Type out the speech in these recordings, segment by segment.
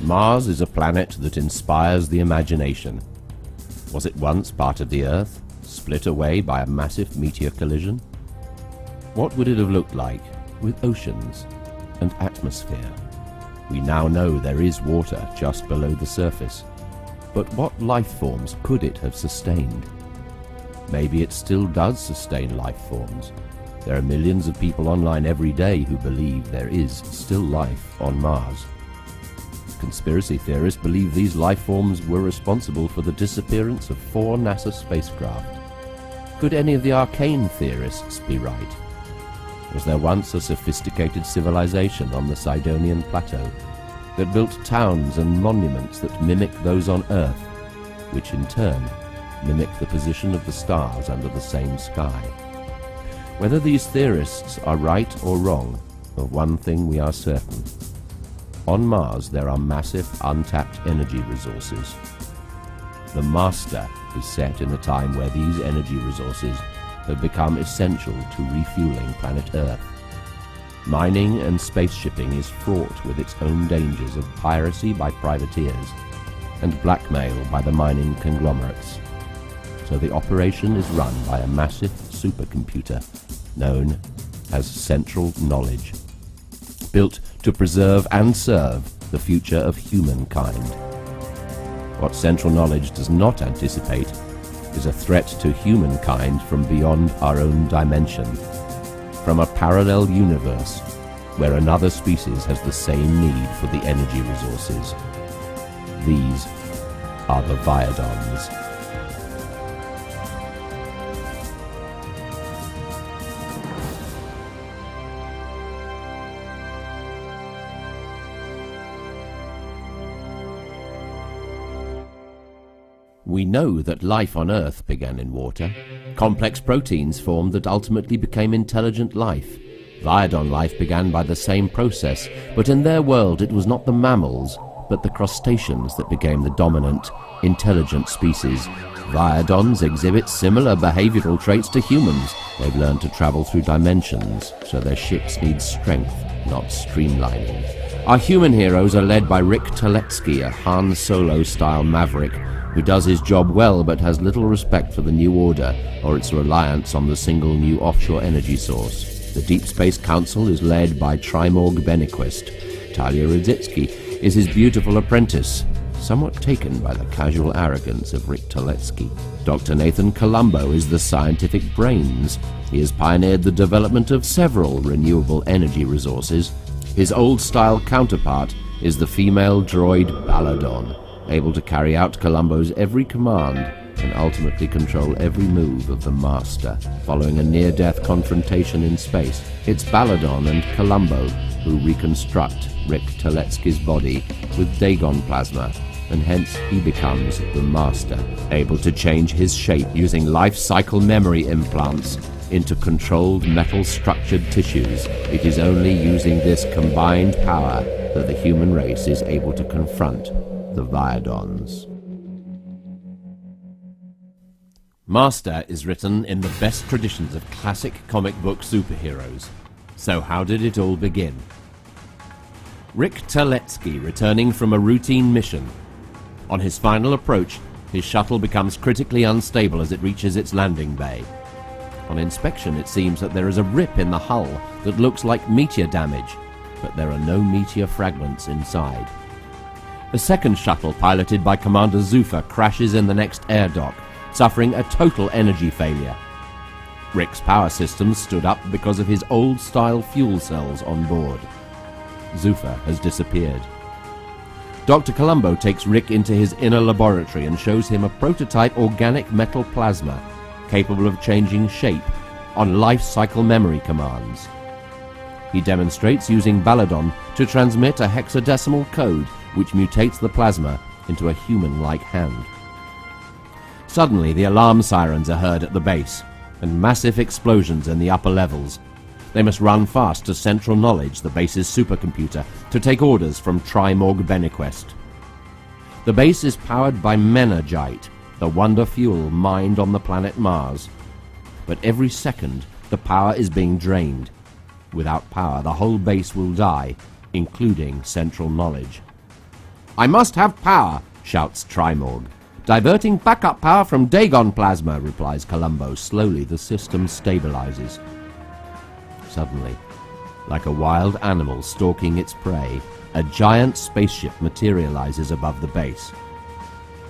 Mars is a planet that inspires the imagination. Was it once part of the Earth, split away by a massive meteor collision? What would it have looked like with oceans and atmosphere? We now know there is water just below the surface, but what life forms could it have sustained? Maybe it still does sustain life forms. There are millions of people online every day who believe there is still life on Mars. Conspiracy theorists believe these life forms were responsible for the disappearance of 4 NASA spacecraft. Could any of the arcane theorists be right? Was there once a sophisticated civilization on the Sidonian Plateau that built towns and monuments that mimic those on Earth, which in turn mimic the position of the stars under the same sky? Whether these theorists are right or wrong, of one thing we are certain. On Mars there are massive untapped energy resources. The Marster is set in a time where these energy resources have become essential to refueling planet Earth. Mining and space shipping is fraught with its own dangers of piracy by privateers and blackmail by the mining conglomerates. So the operation is run by a massive supercomputer known as Central Knowledge, built to preserve and serve the future of humankind. What Central Knowledge does not anticipate is a threat to humankind from beyond our own dimension, from a parallel universe where another species has the same need for the energy resources. These are the Viadons. We know that life on Earth began in water. Complex proteins formed that ultimately became intelligent life. Viadon life began by the same process, but in their world it was not the mammals, but the crustaceans that became the dominant, intelligent species. Viadons exhibit similar behavioral traits to humans. They've learned to travel through dimensions, so their ships need strength, not streamlining. Our human heroes are led by Rick Teletsky, a Han Solo-style maverick, who does his job well but has little respect for the New Order or its reliance on the single new offshore energy source. The Deep Space Council is led by Trimorg Benequist. Talia Radzitsky is his beautiful apprentice, somewhat taken by the casual arrogance of Rick Teletsky. Dr. Nathan Colombo is the scientific brains. He has pioneered the development of several renewable energy resources. His old-style counterpart is the female droid Baladon, able to carry out Colombo's every command and ultimately control every move of the Marster. Following a near-death confrontation in space, it's Baladon and Colombo who reconstruct Rick Teletsky's body with Dagon plasma, and hence he becomes the Marster, able to change his shape using life cycle memory implants into controlled metal-structured tissues. It is only using this combined power that the human race is able to confront the Viadons. Marster is written in the best traditions of classic comic book superheroes. So how did it all begin? Rick Teletsky returning from a routine mission. On his final approach, his shuttle becomes critically unstable as it reaches its landing bay. On inspection, it seems that there is a rip in the hull that looks like meteor damage, but there are no meteor fragments inside. A second shuttle piloted by Commander Zuffa crashes in the next air dock, suffering a total energy failure. Rick's power systems stood up because of his old-style fuel cells on board. Zuffa has disappeared. Dr. Colombo takes Rick into his inner laboratory and shows him a prototype organic metal plasma capable of changing shape on life cycle memory commands. He demonstrates using Baladon to transmit a hexadecimal code which mutates the plasma into a human-like hand. Suddenly, the alarm sirens are heard at the base, and massive explosions in the upper levels. They must run fast to Central Knowledge, the base's supercomputer, to take orders from Trimorg Benequest. The base is powered by Menergite, the wonder fuel mined on the planet Mars. But every second, the power is being drained. Without power, the whole base will die, including Central Knowledge. I must have power, shouts Trimorg. Diverting backup power from Dagon plasma, replies Columbo. Slowly the system stabilizes. Suddenly, like a wild animal stalking its prey, a giant spaceship materializes above the base.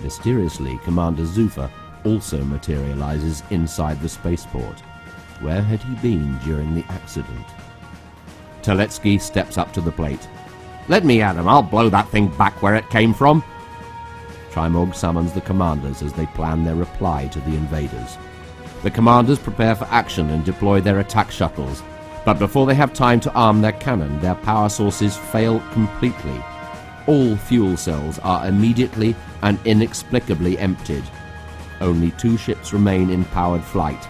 Mysteriously, Commander Zuffa also materializes inside the spaceport. Where had he been during the accident? Teletsky steps up to the plate. Let me at him, I'll blow that thing back where it came from. Trimorg summons the commanders as they plan their reply to the invaders. The commanders prepare for action and deploy their attack shuttles, but before they have time to arm their cannon, their power sources fail completely. All fuel cells are immediately and inexplicably emptied. Only 2 ships remain in powered flight,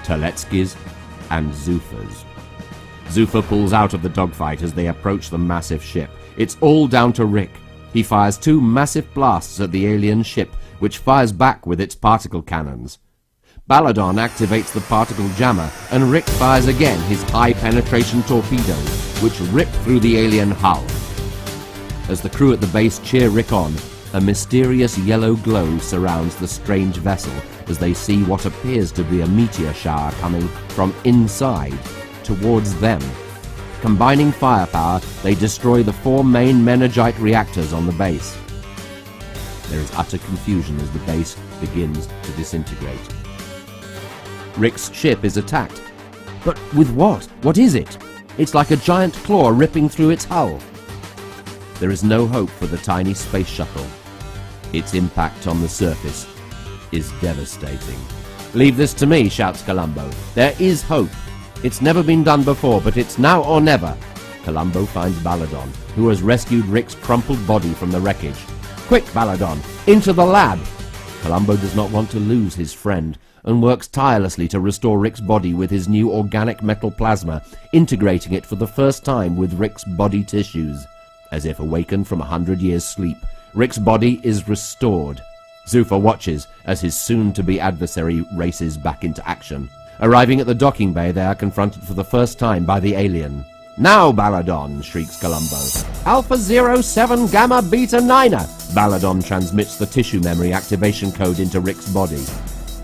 Teletsky's and Zuffa's. Zuffa pulls out of the dogfight as they approach the massive ship. It's all down to Rick. He fires 2 massive blasts at the alien ship, which fires back with its particle cannons. Baladon activates the particle jammer, and Rick fires again his high-penetration torpedoes, which rip through the alien hull. As the crew at the base cheer Rick on, a mysterious yellow glow surrounds the strange vessel as they see what appears to be a meteor shower coming from inside towards them. Combining firepower, they destroy the 4 main Meningite reactors on the base. There is utter confusion as the base begins to disintegrate. Rick's ship is attacked. But with what? What is it? It's like a giant claw ripping through its hull. There is no hope for the tiny space shuttle. Its impact on the surface is devastating. Leave this to me, shouts Columbo. There is hope. It's never been done before, but it's now or never. Columbo finds Baladon, who has rescued Rick's crumpled body from the wreckage. Quick, Baladon, into the lab! Columbo does not want to lose his friend, and works tirelessly to restore Rick's body with his new organic metal plasma, integrating it for the first time with Rick's body tissues. As if awakened from 100 years' sleep, Rick's body is restored. Zuffa watches as his soon-to-be adversary races back into action. Arriving at the docking bay, they are confronted for the first time by the alien. Now, Baladon, shrieks Columbo. Alpha 07 Gamma Beta 9er! Baladon transmits the tissue memory activation code into Rick's body.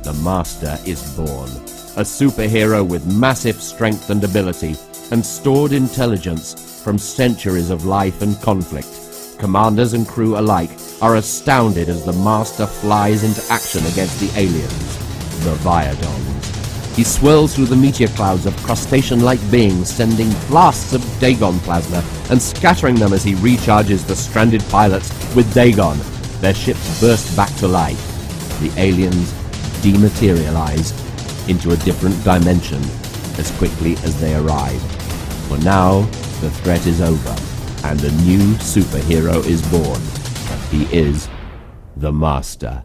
The Marster is born. A superhero with massive strength and ability, and stored intelligence from centuries of life and conflict. Commanders and crew alike are astounded as the Marster flies into action against the aliens, the Viadons. He swirls through the meteor clouds of crustacean-like beings, sending blasts of Dagon plasma and scattering them as he recharges the stranded pilots with Dagon. Their ships burst back to life. The aliens dematerialize into a different dimension as quickly as they arrive. For now, the threat is over, and a new superhero is born. He is the Marster.